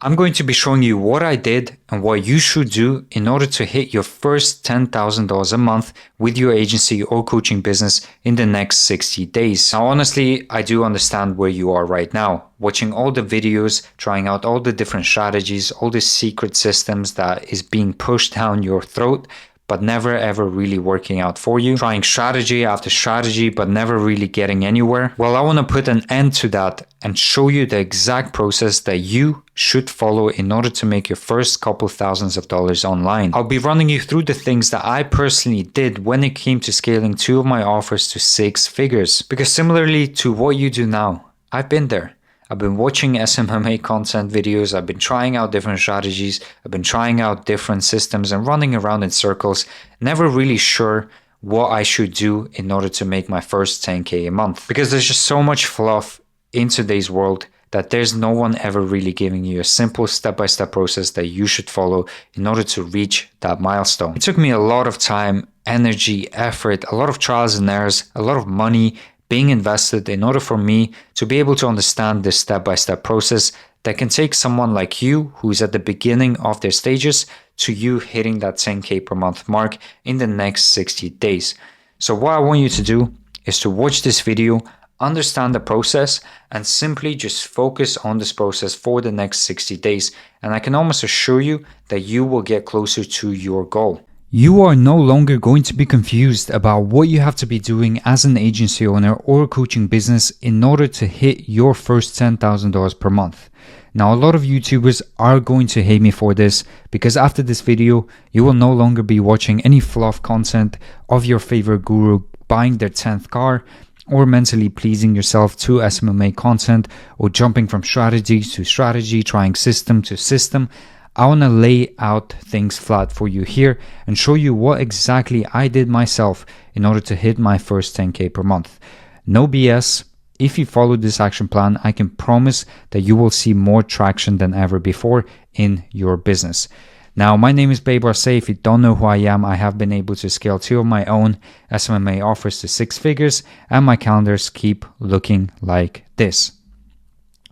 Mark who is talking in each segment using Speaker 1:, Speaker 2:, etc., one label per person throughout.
Speaker 1: I'm going to be showing you what I did and what you should do in order to hit your first $10,000 a month with your agency or coaching business in the next 60 days. Now, honestly, I do understand where you are right now, watching all the videos, trying out all the different strategies, all the secret systems that is being pushed down your throat, but never ever really working out for you, trying strategy after strategy, but never really getting anywhere. Well, I want to put an end to that and show you the exact process that you should follow in order to make your first couple thousands of dollars online. I'll be running you through the things that I personally did when it came to scaling 2 of my offers to 6 figures. Because similarly to what you do now, I've been there. I've been watching SMMA content videos, I've been trying out different strategies, I've been trying out different systems and running around in circles, never really sure what I should do in order to make my first 10K a month. Because there's just so much fluff in today's world that there's no one ever really giving you a simple step-by-step process that you should follow in order to reach that milestone. It took me a lot of time, energy, effort, a lot of trials and errors, a lot of money being invested in order for me to be able to understand this step-by-step process that can take someone like you who's at the beginning of their stages to you hitting that 10K per month mark in the next 60 days. So what I want you to do is to watch this video, understand the process, and simply just focus on this process for the next 60 days. And I can almost assure you that you will get closer to your goal. You are no longer going to be confused about what you have to be doing as an agency owner or a coaching business in order to hit your first $10,000 per month. Now, a lot of YouTubers are going to hate me for this because after this video, you will no longer be watching any fluff content of your favorite guru buying their 10th car, or mentally pleasing yourself to SMMA content, or jumping from strategy to strategy, trying system to system. I want to lay out things flat for you here and show you what exactly I did myself in order to hit my first 10K per month. No BS. If you follow this action plan, I can promise that you will see more traction than ever before in your business. Now, my name is Babe Arce. If you don't know who I am, I have been able to scale 2 of my own SMMA offers to 6 figures, and my calendars keep looking like this.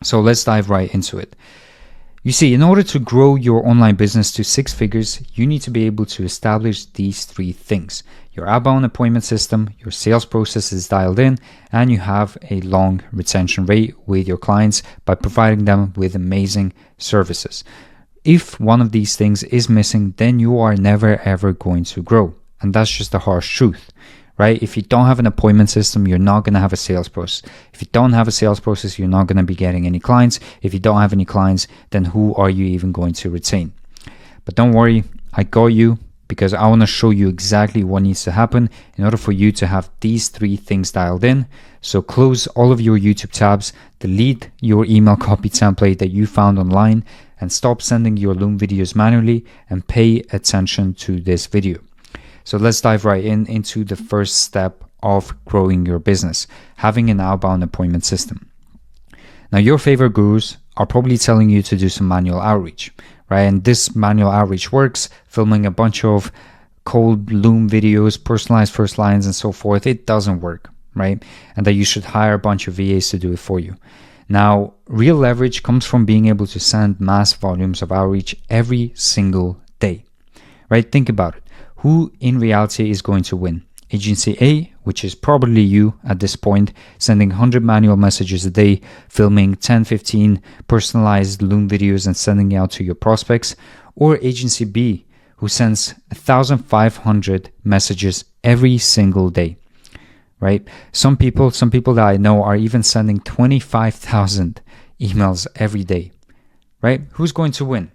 Speaker 1: So let's dive right into it. You see, in order to grow your online business to 6 figures, you need to be able to establish these 3 things. Your outbound appointment system, your sales process is dialed in, and you have a long retention rate with your clients by providing them with amazing services. If one of these things is missing, then you are never ever going to grow. And that's just the harsh truth, right? If you don't have an appointment system, you're not going to have a sales process. If you don't have a sales process, you're not going to be getting any clients. If you don't have any clients, then who are you even going to retain? But don't worry, I got you, because I want to show you exactly what needs to happen in order for you to have these 3 things dialed in. So close all of your YouTube tabs, delete your email copy template that you found online, and stop sending your Loom videos manually and pay attention to this video. So let's dive right into the first step of growing your business, having an outbound appointment system. Now, your favorite gurus are probably telling you to do some manual outreach, right? And this manual outreach works, filming a bunch of cold Loom videos, personalized first lines, and so forth. It doesn't work, right? And that you should hire a bunch of VAs to do it for you. Now, real leverage comes from being able to send mass volumes of outreach every single day, right? Think about it. Who in reality is going to win? Agency A, which is probably you at this point, sending 100 manual messages a day, filming 10, 15 personalized Loom videos and sending it out to your prospects, or Agency B, who sends 1,500 messages every single day, right? Some people that I know are even sending 25,000 emails every day, right? Who's going to win?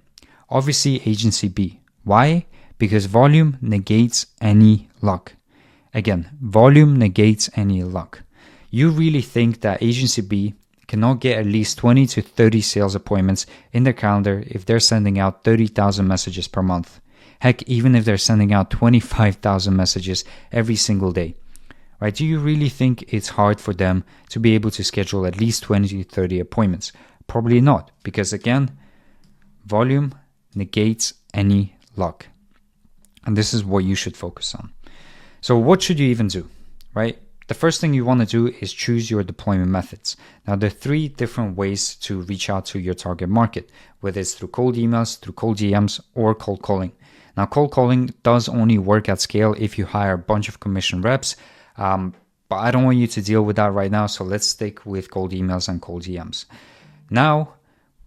Speaker 1: Obviously, Agency B. Why? Because volume negates any luck. Again, volume negates any luck. You really think that Agency B cannot get at least 20 to 30 sales appointments in their calendar if they're sending out 30,000 messages per month? Heck, even if they're sending out 25,000 messages every single day, right? Do you really think it's hard for them to be able to schedule at least 20 to 30 appointments? Probably not, because again, volume negates any luck. And this is what you should focus on. So what should you even do, right? the first thing you want to do is choose your deployment methods. Now, there are 3 different ways to reach out to your target market, whether it's through cold emails, through cold DMs, or cold calling. Now, cold calling does only work at scale if you hire a bunch of commission reps, but I don't want you to deal with that right now, so let's stick with cold emails and cold DMs. Now,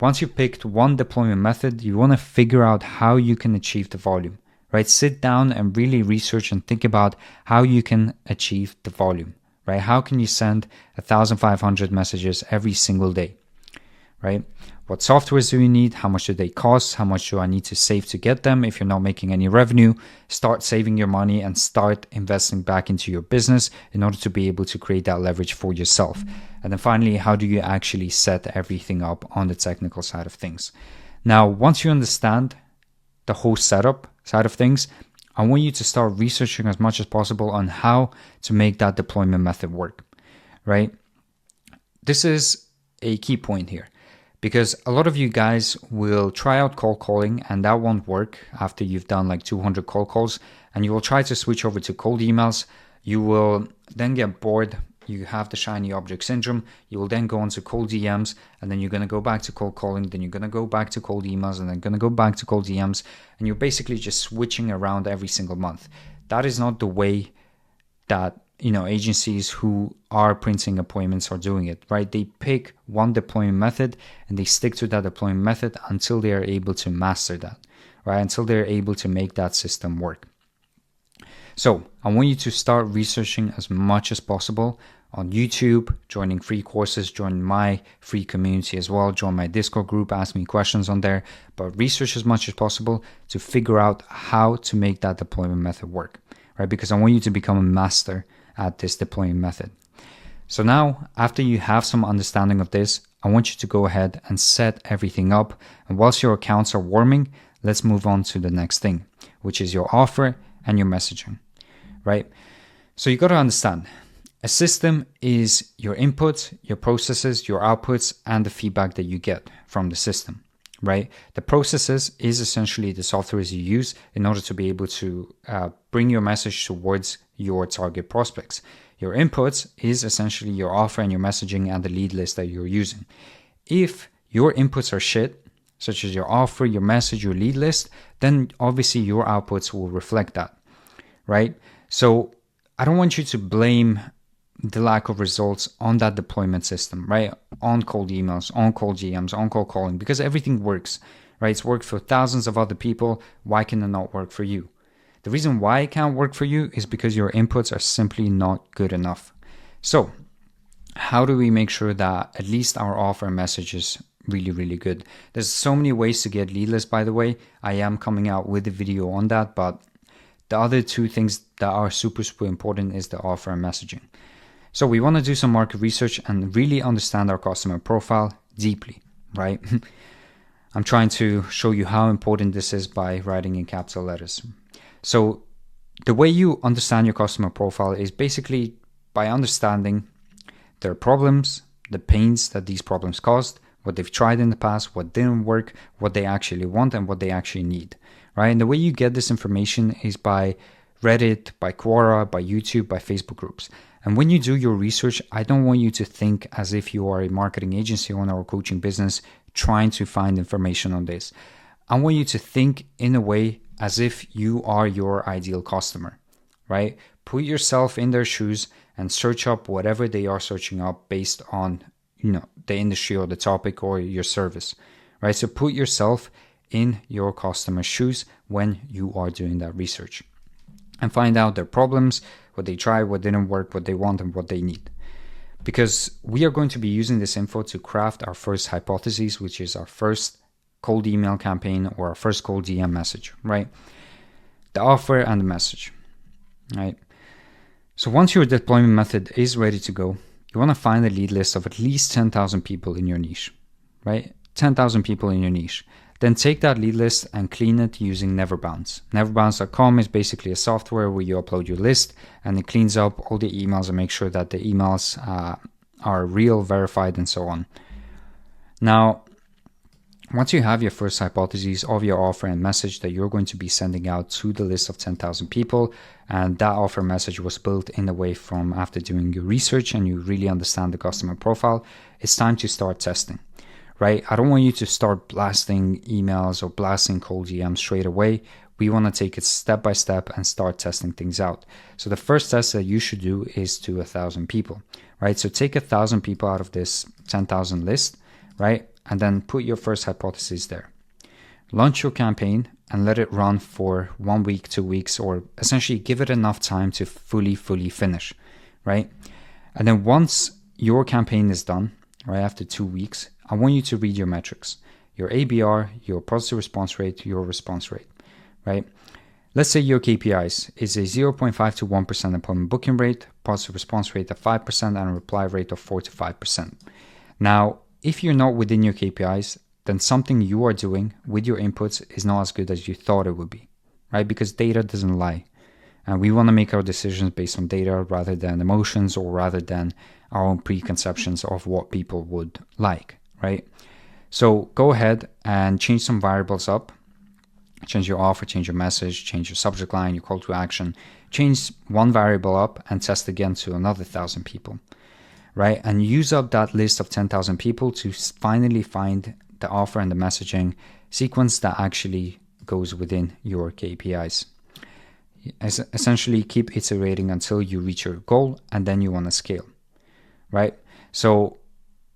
Speaker 1: once you've picked one deployment method, you want to figure out how you can achieve the volume. Right? Sit down and really research and think about how you can achieve the volume, right? How can you send 1,500 messages every single day, right? What softwares do you need? How much do they cost? How much do I need to save to get them? If you're not making any revenue, start saving your money and start investing back into your business in order to be able to create that leverage for yourself. And then finally, how do you actually set everything up on the technical side of things? Now, once you understand the whole setup side of things, I want you to start researching as much as possible on how to make that deployment method work, right? This is a key point here because a lot of you guys will try out cold calling and that won't work after you've done like 200 cold calls, and you will try to switch over to cold emails. You will then get bored. You have the shiny object syndrome. You will then go on to cold DMs, and then you're going to go back to cold calling. Then you're going to go back to cold emails, and then going to go back to cold DMs. And you're basically just switching around every single month. That is not the way that, agencies who are printing appointments are doing it, right? They pick one deployment method and they stick to that deployment method until they are able to master that, right? Until they're able to make that system work. So I want you to start researching as much as possible on YouTube, joining free courses, join my free community as well, join my Discord group, ask me questions on there, but research as much as possible to figure out how to make that deployment method work, right? Because I want you to become a master at this deployment method. So now, after you have some understanding of this, I want you to go ahead and set everything up. And whilst your accounts are warming, let's move on to the next thing, which is your offer and your messaging, right? So you got to understand, a system is your inputs, your processes, your outputs, and the feedback that you get from the system, right? The processes is essentially the softwares you use in order to be able to bring your message towards your target prospects. Your inputs is essentially your offer and your messaging and the lead list that you're using. If your inputs are shit, such as your offer, your message, your lead list, then obviously your outputs will reflect that, right? So I don't want you to blame the lack of results on that deployment system, right? On cold emails, on cold GMs, on cold calling, because everything works, right? It's worked for thousands of other people. Why can it not work for you? The reason why it can't work for you is because your inputs are simply not good enough. So how do we make sure that at least our offer message is really, really good? There's so many ways to get lead lists, by the way. I am coming out with a video on that, but the other 2 things that are super, super important is the offer and messaging. So we want to do some market research and really understand our customer profile deeply, right? I'm trying to show you how important this is by writing in capital letters. So the way you understand your customer profile is basically by understanding their problems, the pains that these problems caused, what they've tried in the past, what didn't work, what they actually want, and what they actually need, right? And the way you get this information is by Reddit, by Quora, by YouTube, by Facebook groups. And when you do your research, I don't want you to think as if you are a marketing agency owner or coaching business trying to find information on this. I want you to think in a way as if you are your ideal customer, right? Put yourself in their shoes and search up whatever they are searching up based on, the industry or the topic or your service, right? So put yourself in your customer's shoes when you are doing that research and find out their problems, what they tried, what didn't work, what they want, and what they need. Because we are going to be using this info to craft our first hypothesis, which is our first cold email campaign or our first cold DM message, right? The offer and the message, right? So once your deployment method is ready to go, you want to find a lead list of at least 10,000 people in your niche, right? 10,000 people in your niche. Then take that lead list and clean it using Neverbounce. Neverbounce.com is basically a software where you upload your list and it cleans up all the emails and makes sure that the emails are real, verified, and so on. Now, Once you have your first hypothesis of your offer and message that you're going to be sending out to the list of 10,000 people, and that offer message was built in a way from after doing your research and you really understand the customer profile, it's time to start testing, right? I don't want you to start blasting emails or blasting cold DMs straight away. We want to take it step by step and start testing things out. So the first test that you should do is to 1,000 people, right? So take 1,000 people out of this 10,000 list, right? And then put your first hypothesis there. Launch your campaign and let it run for 1 week, 2 weeks, or essentially give it enough time to fully finish, right? And then once your campaign is done, right, after 2 weeks, I want you to read your metrics, your ABR, your positive response rate, your response rate, right? Let's say your KPIs is a 0.5 to 1% appointment booking rate, positive response rate of 5%, and a reply rate of 4 to 5%. Now, if you're not within your KPIs, then something you are doing with your inputs is not as good as you thought it would be, right? Because data doesn't lie. And we want to make our decisions based on data rather than emotions or rather than our own preconceptions of what people would like, right? So go ahead and change some variables up. Change your offer, change your message, change your subject line, your call to action. Change one variable up and test again to another 1,000 people. Right? And use up that list of 10,000 people to finally find the offer and the messaging sequence that actually goes within your KPIs. Essentially, keep iterating until you reach your goal, and then you want to scale, right? So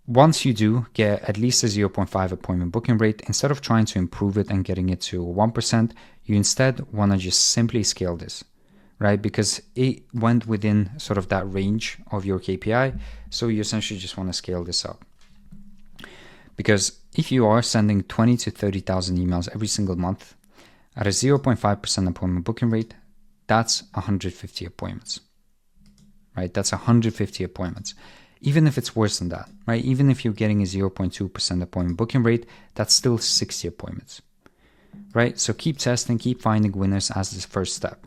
Speaker 1: once you do get at least a 0.5 appointment booking rate, instead of trying to improve it and getting it to 1%, you instead want to just simply scale this, right? Because it went within sort of that range of your KPI. So you essentially just want to scale this up. Because if you are sending 20 to 30,000 emails every single month at a 0.5% appointment booking rate, that's 150 appointments, right? That's 150 appointments. Even if it's worse than that, right? Even if you're getting a 0.2% appointment booking rate, that's still 60 appointments, right? So keep testing, keep finding winners as the first step.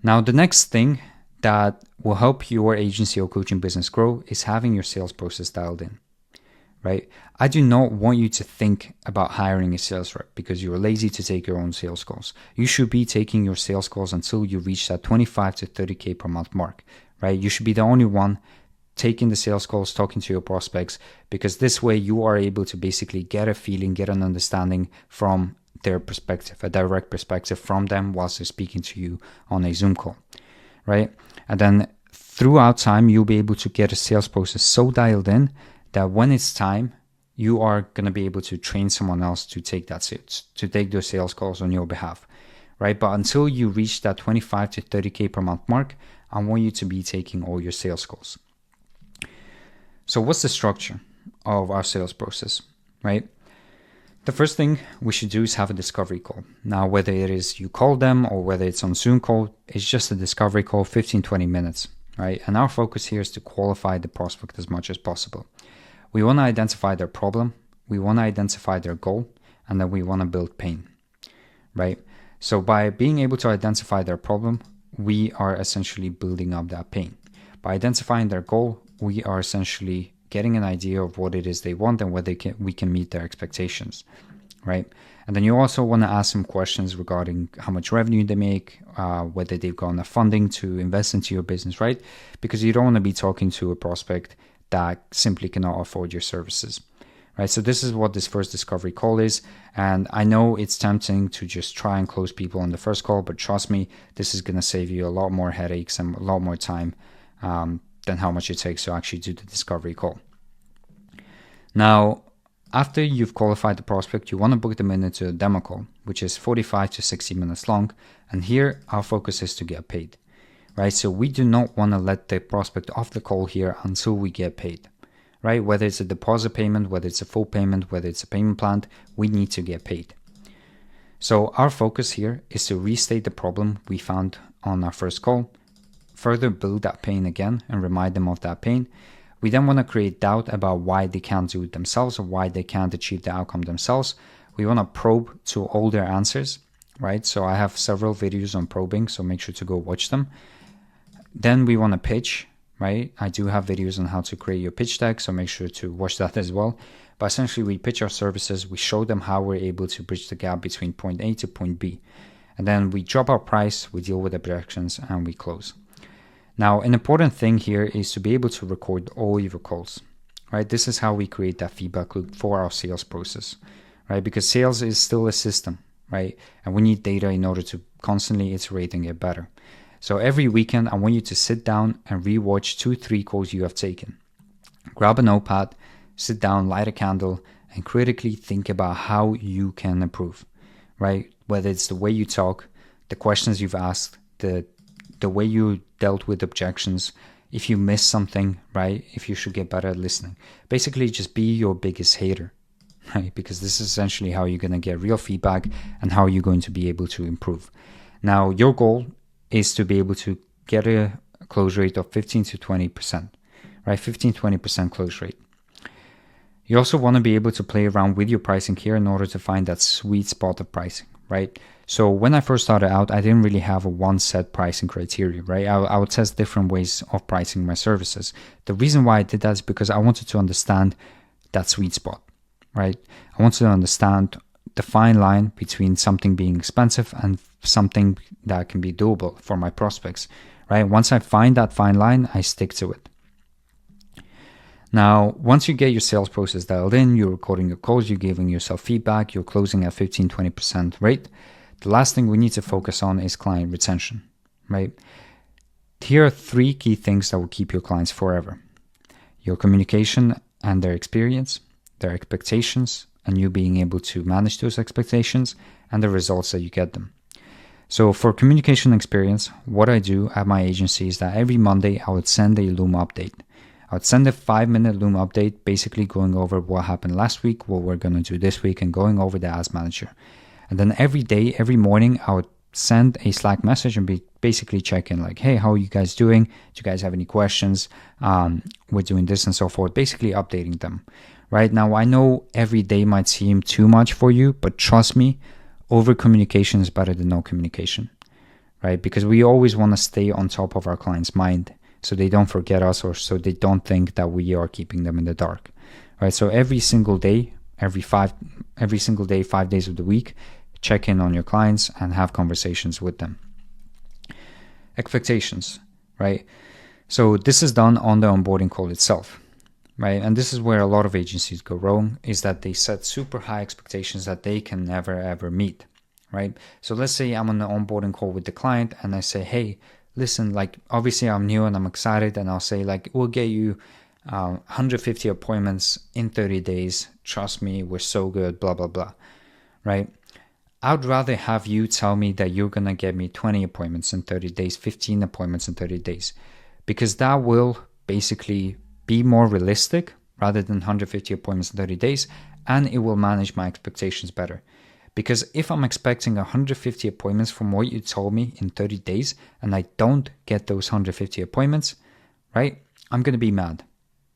Speaker 1: Now, the next thing that will help your agency or coaching business grow is having your sales process dialed in, right? I do not want you to think about hiring a sales rep because you're lazy to take your own sales calls. You should be taking your sales calls until you reach that 25 to 30K per month mark, right? You should be the only one taking the sales calls, talking to your prospects, because this way you are able to basically get a feeling, get an understanding from their perspective, a direct perspective from them whilst they're speaking to you on a Zoom call, right? And then throughout time, you'll be able to get a sales process so dialed in that when it's time, you are going to be able to train someone else to take that sales, to take those sales calls on your behalf, right? But until you reach that 25 to 30K per month mark, I want you to be taking all your sales calls. So what's the structure of our sales process, right? The first thing we should do is have a discovery call. Now, whether it is you call them or whether it's on Zoom call, it's just a discovery call, 15, 20 minutes, right? And our focus here is to qualify the prospect as much as possible. We want to identify their problem, we want to identify their goal, and then we want to build pain, right? So by being able to identify their problem, we are essentially building up that pain. By identifying their goal, we are essentially getting an idea of what it is they want and whether we can meet their expectations, right? And then you also want to ask some questions regarding how much revenue they make, whether they've got enough funding to invest into your business, right? Because you don't want to be talking to a prospect that simply cannot afford your services, right? So this is what this first discovery call is. And I know it's tempting to just try and close people on the first call, but trust me, this is going to save you a lot more headaches and a lot more time than how much it takes to actually do the discovery call. Now, after you've qualified the prospect, you want to book them into a demo call, which is 45 to 60 minutes long. And here our focus is to get paid, right? So we do not want to let the prospect off the call here until we get paid, right? Whether it's a deposit payment, whether it's a full payment, whether it's a payment plan, we need to get paid. So our focus here is to restate the problem we found on our first call, further build that pain again and remind them of that pain. We then want to create doubt about why they can't do it themselves or why they can't achieve the outcome themselves. We want to probe to all their answers, right? So I have several videos on probing, so make sure to go watch them. Then we want to pitch, right? I do have videos on how to create your pitch deck, so make sure to watch that as well. But essentially, we pitch our services, we show them how we're able to bridge the gap between point A to point B. And then we drop our price, we deal with objections, and we close. Now, an important thing here is to be able to record all your calls, right? This is how we create that feedback loop for our sales process, right? Because sales is still a system, right? And we need data in order to constantly iterate and get better. So every weekend, I want you to sit down and rewatch 2-3 calls you have taken. Grab a notepad, sit down, light a candle, and critically think about how you can improve, right? Whether it's the way you talk, the questions you've asked, the way you dealt with objections, if you miss something, right? If you should get better at listening. Basically, just be your biggest hater, right? Because this is essentially how you're going to get real feedback and how you're going to be able to improve. Now, your goal is to be able to get a close rate of 15 to 20%, right? 15-20% close rate. You also want to be able to play around with your pricing here in order to find that sweet spot of pricing, right? So when I first started out, I didn't really have a one set pricing criteria, right? I would test different ways of pricing my services. The reason why I did that is because I wanted to understand that sweet spot, right? I wanted to understand the fine line between something being expensive and something that can be doable for my prospects, right? Once I find that fine line, I stick to it. Now, once you get your sales process dialed in, you're recording your calls, you're giving yourself feedback, you're closing at 15-20% rate. The last thing we need to focus on is client retention, right? Here are 3 key things that will keep your clients forever. Your communication and their experience, their expectations, and you being able to manage those expectations, and the results that you get them. So for communication experience, what I do at my agency is that every Monday I would send a Loom update. I would send a 5-minute Loom update, basically going over what happened last week, what we're going to do this week, and going over the ads manager. And then every day, every morning, I would send a Slack message and basically check in like, hey, how are you guys doing? Do you guys have any questions? We're doing this and so forth, basically updating them. Right now, I know every day might seem too much for you, but trust me, over communication is better than no communication, right? Because we always want to stay on top of our client's mind so they don't forget us or so they don't think that we are keeping them in the dark, right? So every single day, 5 days of the week, check in on your clients and have conversations with them. Expectations, right? So this is done on the onboarding call itself, right? And this is where a lot of agencies go wrong, is that they set super high expectations that they can never ever meet, right? So let's say I'm on the onboarding call with the client and I say, hey, listen, like obviously I'm new and I'm excited, and I'll say like, we'll get you 150 appointments in 30 days. Trust me, we're so good, blah, blah, blah, right? I'd rather have you tell me that you're going to get me 20 appointments in 30 days, 15 appointments in 30 days, because that will basically be more realistic rather than 150 appointments in 30 days, and it will manage my expectations better. Because if I'm expecting 150 appointments from what you told me in 30 days and I don't get those 150 appointments, right, I'm going to be mad.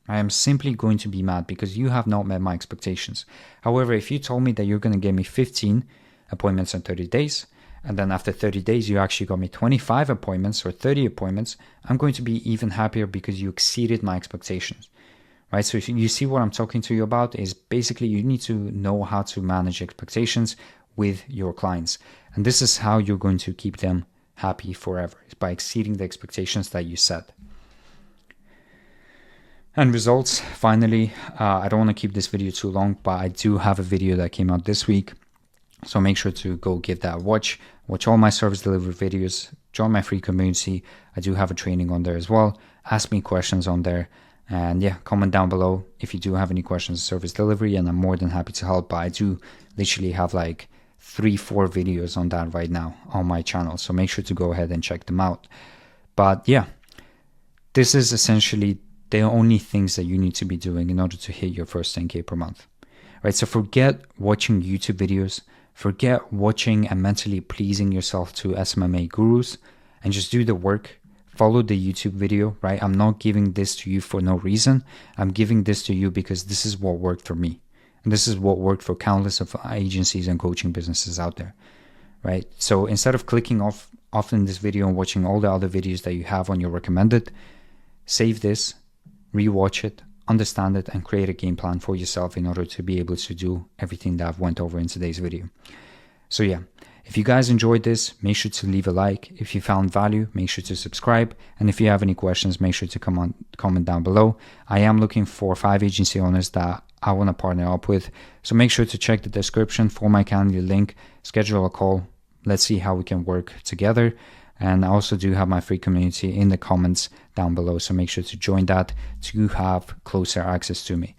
Speaker 1: I am simply going to be mad because you have not met my expectations. However, if you told me that you're going to get me 15 appointments in 30 days, and then after 30 days you actually got me 25 appointments or 30 appointments, I'm going to be even happier because you exceeded my expectations, right? So you see what I'm talking to you about is basically you need to know how to manage expectations with your clients. And this is how you're going to keep them happy forever, is by exceeding the expectations that you set. And results, finally, I don't want to keep this video too long, but I do have a video that came out this week. So make sure to go give that a watch. Watch all my service delivery videos. Join my free community. I do have a training on there as well. Ask me questions on there. And yeah, comment down below if you do have any questions on service delivery, and I'm more than happy to help. But I do literally have like 3-4 videos on that right now on my channel. So make sure to go ahead and check them out. But yeah, this is essentially the only things that you need to be doing in order to hit your first 10K per month, right? So forget watching YouTube videos. Forget watching and mentally pleasing yourself to SMMA gurus, and just do the work. Follow the YouTube video, right? I'm not giving this to you for no reason. I'm giving this to you because this is what worked for me. And this is what worked for countless of agencies and coaching businesses out there, right? So instead of clicking off in this video and watching all the other videos that you have on your recommended, save this, rewatch it, understand it and create a game plan for yourself in order to be able to do everything that I've went over in today's video. So yeah, if you guys enjoyed this, make sure to leave a like. If you found value, make sure to subscribe. And if you have any questions, make sure to comment down below. I am looking for 5 agency owners that I want to partner up with. So make sure to check the description for my Calendly link, schedule a call. Let's see how we can work together. And I also do have my free community in the comments down below. So make sure to join that to have closer access to me.